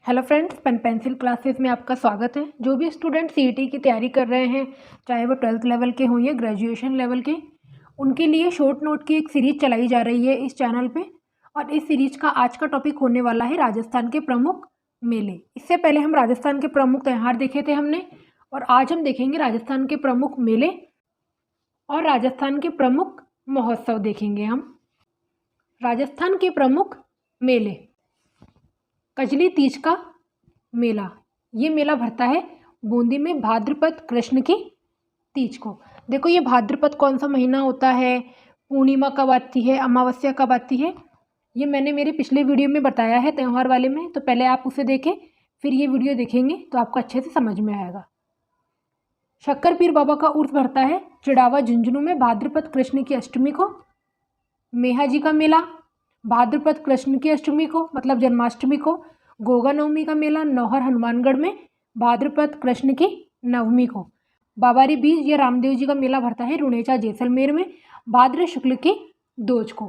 Hello friends, pen pencil classes में आपका स्वागत है। जो भी स्टूडेंट सीईटी की तैयारी कर रहे हैं, चाहे वो 12th लेवल के हों या ग्रेजुएशन लेवल के, उनके लिए शॉर्ट नोट की एक सीरीज चलाई जा रही है इस चैनल पे। और इस सीरीज का आज का टॉपिक होने वाला है राजस्थान के प्रमुख मेले। इससे पहले हम राजस्थान के प्रमुख त्यौहार देखे थे हमने, और आज हम देखेंगे राजस्थान के प्रमुख मेले और राजस्थान के प्रमुख महोत्सव देखेंगे हम। राजस्थान के प्रमुख मेले। कजली तीज का मेला, ये मेला भरता है बूंदी में भाद्रपद कृष्ण की तीज को। देखो ये भाद्रपद कौन सा महीना होता है, पूर्णिमा कब आती है, अमावस्या कब आती है, ये मैंने मेरे पिछले वीडियो में बताया है त्यौहार वाले में। तो पहले आप उसे देखें, फिर ये वीडियो देखेंगे तो आपको अच्छे से समझ में आएगा। शक्कर पीर बाबा का उर्स भरता है चिड़ावा झुंझुनू में भाद्रपद कृष्ण की अष्टमी को। मेहा जी का मेला भाद्रपद कृष्ण की अष्टमी को मतलब जन्माष्टमी को। गोगा नवमी का मेला नौहर हनुमानगढ़ में भाद्रपद कृष्ण की नवमी को। बाबारी बीज या रामदेव जी का मेला भरता है रुणेचा जैसलमेर में भाद्र शुक्ल की दोज को।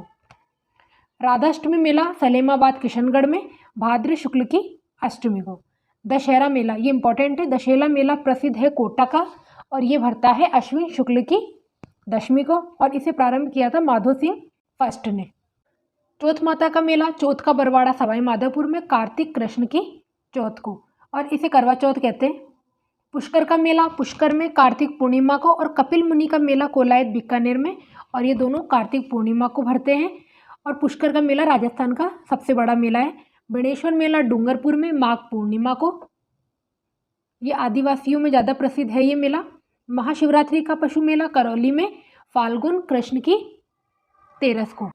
राधाष्टमी मेला सलेमाबाद किशनगढ़ में भाद्र शुक्ल की अष्टमी को। दशहरा मेला, ये इंपॉर्टेंट है, दशहरा मेला प्रसिद्ध है कोटा का और ये भरता है अश्विन शुक्ल की दशमी को और इसे प्रारंभ किया था माधो सिंह फर्स्ट ने। चौथ माता का मेला चौथ का बरवाड़ा सवाई माधोपुर में कार्तिक कृष्ण की चौथ को और इसे करवा चौथ कहते हैं। पुष्कर का मेला पुष्कर में कार्तिक पूर्णिमा को और कपिल मुनि का मेला कोलायत बीकानेर में और ये दोनों कार्तिक पूर्णिमा को भरते हैं। और पुष्कर का मेला राजस्थान का सबसे बड़ा मेला है। बेणेश्वर मेला डूंगरपुर में माघ पूर्णिमा को, ये आदिवासियों में ज़्यादा प्रसिद्ध है ये मेला। महाशिवरात्रि का पशु मेला करौली में फाल्गुन कृष्ण की तेरस को।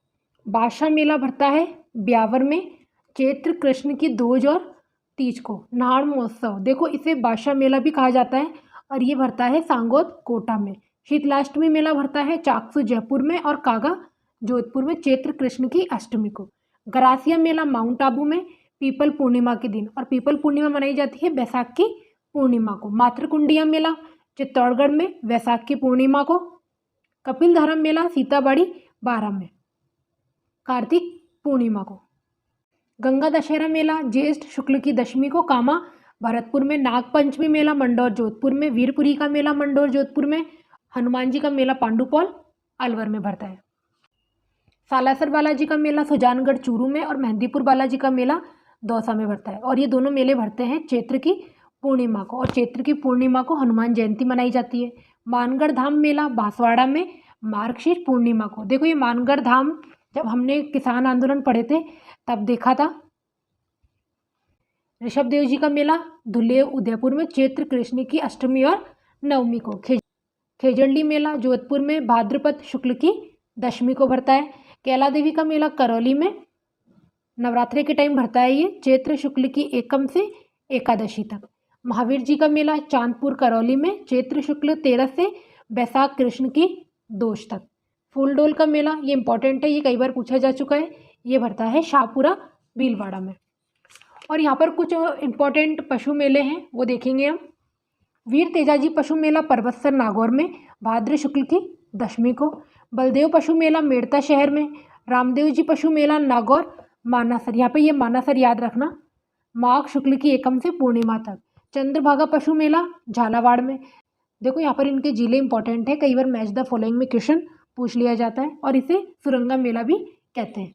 बादशाह मेला भरता है ब्यावर में चैत्र कृष्ण की दोज और तीज को। नाड़ महोत्सव, देखो इसे बादशाह मेला भी कहा जाता है और ये भरता है सांगोद कोटा में। शीतलाष्टमी मेला भरता है चाकसू जयपुर में और कागा जोधपुर में चैत्र कृष्ण की अष्टमी को। गरासिया मेला माउंट आबू में पीपल पूर्णिमा के दिन और पीपल पूर्णिमा मनाई जाती है बैसाख की पूर्णिमा को। मातृकुंडिया मेला चित्तौड़गढ़ में वैसाख की पूर्णिमा को। कपिल धारम मेला सीताबाड़ी 12 में कार्तिक पूर्णिमा को। गंगा दशहरा मेला ज्येष्ठ शुक्ल की दशमी को कामा भरतपुर में। नागपंचमी मेला मंडौर जोधपुर में। वीरपुरी का मेला मंडौर जोधपुर में। हनुमान जी का मेला पांडुपौल अलवर में भरता है। सालासर बालाजी का मेला सुजानगढ़ चूरू में और मेहंदीपुर बालाजी का मेला दौसा में भरता है और ये दोनों मेले भरते हैं चैत्र की पूर्णिमा को और चैत्र की पूर्णिमा को हनुमान जयंती मनाई जाती है। मानगढ़ धाम मेला बांसवाड़ा में मार्गशीर्ष पूर्णिमा को। देखो ये मानगढ़ धाम जब हमने किसान आंदोलन पढ़े थे तब देखा था। ऋषभ देव जी का मेला धुलेव उदयपुर में चैत्र कृष्ण की अष्टमी और नवमी को। खेजड़ली मेला जोधपुर में भाद्रपद शुक्ल की दशमी को भरता है। कैला देवी का मेला करौली में नवरात्रि के टाइम भरता है, ये चैत्र शुक्ल की एकम से एकादशी तक। महावीर जी का मेला चांदपुर करौली में चैत्र शुक्ल 13 से बैसाख कृष्ण की दोष तक। फूलडोल का मेला, ये इंपॉर्टेंट है, ये कई बार पूछा जा चुका है, ये भरता है शाहपुरा भीलवाड़ा में। और यहाँ पर कुछ इंपॉर्टेंट पशु मेले हैं वो देखेंगे हम। वीर तेजाजी पशु मेला परबतसर नागौर में भाद्र शुक्ल की दशमी को। बलदेव पशु मेला मेड़ता शहर में। रामदेव जी पशु मेला नागौर मानासर, यहाँ पे ये मानासर याद रखना, माघ शुक्ल की एकम से पूर्णिमा तक। चंद्रभागा पशु मेला झालावाड़ में। देखो यहाँ पर इनके जिले इंपॉर्टेंट है, कई बार मैच द फॉलोइंग में क्वेश्चन पूछ लिया जाता है और इसे सुरंगा मेला भी कहते हैं।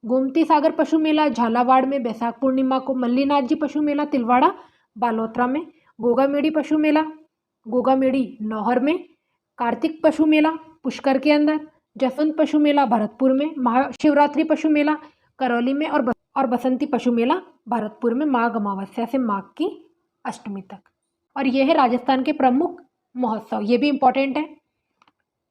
गोमती सागर पशु मेला झालावाड़ में बैसाख पूर्णिमा को। मल्लीनाथ जी पशु मेला तिलवाड़ा बालोतरा में। गोगामेड़ी पशु मेला गोगामेड़ी नौहर में। कार्तिक पशु मेला पुष्कर के अंदर। जसवंत पशु मेला भरतपुर में। महाशिवरात्रि पशु मेला करौली में और बसंती पशु मेला भरतपुर में माघ अमावस्या से माघ की अष्टमी तक। और यह है राजस्थान के प्रमुख महोत्सव, ये भी इम्पोर्टेंट है।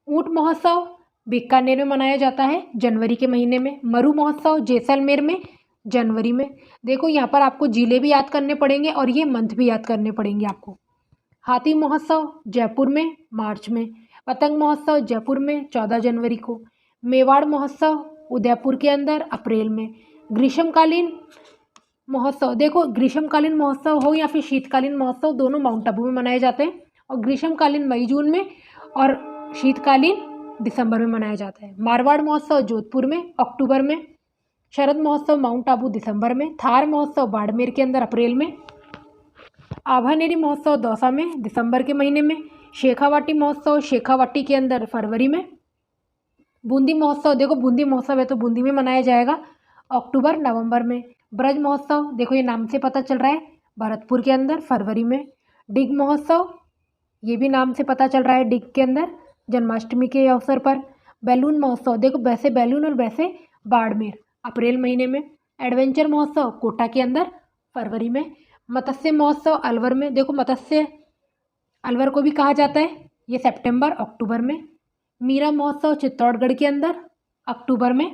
ऊंट महोत्सव बीकानेर में मनाया जाता है जनवरी के महीने में। मरु महोत्सव जैसलमेर में जनवरी में। देखो यहाँ पर आपको जिले भी याद करने पड़ेंगे और ये मंथ भी याद करने पड़ेंगे आपको। हाथी महोत्सव जयपुर में मार्च में। पतंग महोत्सव जयपुर में 14 जनवरी को। मेवाड़ महोत्सव उदयपुर के अंदर अप्रैल में। ग्रीष्मकालीन महोत्सव, देखो ग्रीष्मकालीन महोत्सव हो या फिर शीतकालीन महोत्सव, दोनों माउंट आबू में मनाए जाते हैं और ग्रीष्मकालीन मई जून में और शीतकालीन दिसंबर में मनाया जाता है। मारवाड़ महोत्सव जोधपुर में अक्टूबर में। शरद महोत्सव माउंट आबू दिसंबर में, थार महोत्सव बाड़मेर के अंदर अप्रैल में, आभानेरी महोत्सव दौसा में दिसंबर के महीने में, शेखावाटी महोत्सव शेखावाटी के अंदर फरवरी में, बूंदी महोत्सव देखो बूंदी महोत्सव है तो बूंदी में मनाया जाएगा अक्टूबर नवंबर में, ब्रज महोत्सव देखो ये नाम से पता चल रहा है भरतपुर के अंदर फरवरी में, डिग महोत्सव ये भी नाम से पता चल रहा है डिग के अंदर जन्माष्टमी के अवसर पर, बैलून महोत्सव देखो वैसे बैलून और वैसे बाड़मेर अप्रैल महीने में, एडवेंचर महोत्सव कोटा के अंदर फरवरी में, मत्स्य महोत्सव अलवर में देखो मत्स्य अलवर को भी कहा जाता है ये सितंबर अक्टूबर में, मीरा महोत्सव चित्तौड़गढ़ के अंदर अक्टूबर में,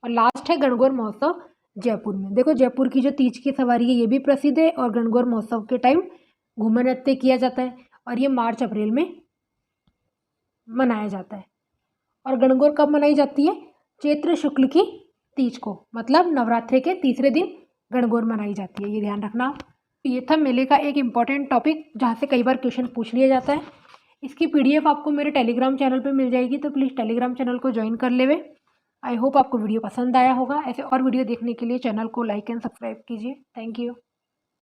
और लास्ट है गणगौर महोत्सव जयपुर में। देखो जयपुर की जो तीज की सवारी है ये भी प्रसिद्ध है और गणगौर महोत्सव के टाइम घूमर नृत्य किया जाता है और ये मार्च अप्रैल में मनाया जाता है। और गणगौर कब मनाई जाती है? चैत्र शुक्ल की तीज को, मतलब नवरात्रि के तीसरे दिन गणगौर मनाई जाती है, ये ध्यान रखना। ये था मेले का एक इम्पॉर्टेंट टॉपिक जहाँ से कई बार क्वेश्चन पूछ लिया जाता है। इसकी PDF आपको मेरे टेलीग्राम चैनल पे मिल जाएगी, तो प्लीज़ टेलीग्राम चैनल को ज्वाइन कर लेवे। आई होप आपको वीडियो पसंद आया होगा। ऐसे और वीडियो देखने के लिए चैनल को लाइक एंड सब्सक्राइब कीजिए। Thank you.